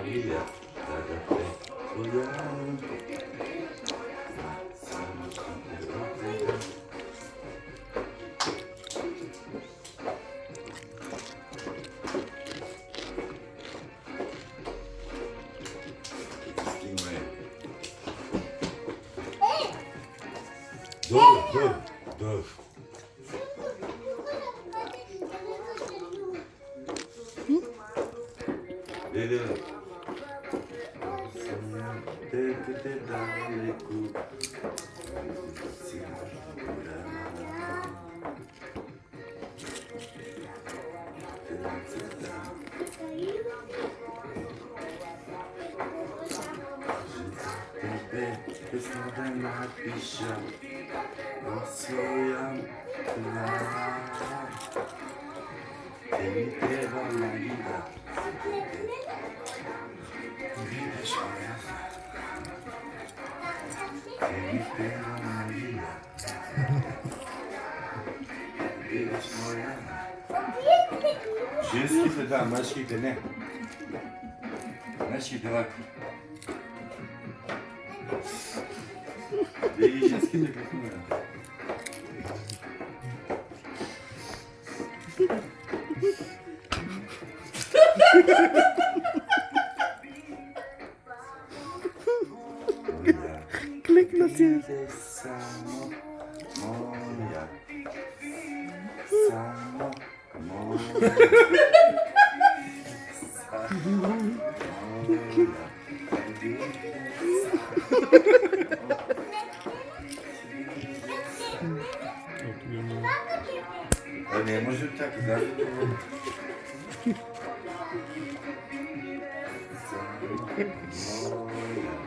Maria, da fé, dur. Dedim. Pessoalmente na picha, nosso olhar, ele teve uma vida, vida chorada, ele teve uma vida, vida chorada. Женский-то да, мальчики-то не. Мальчики-то ладно. И женский-то как не надо. Klik natuurlijk. Samo moja. Samo moja. A nie może tak dalej. Samo moja.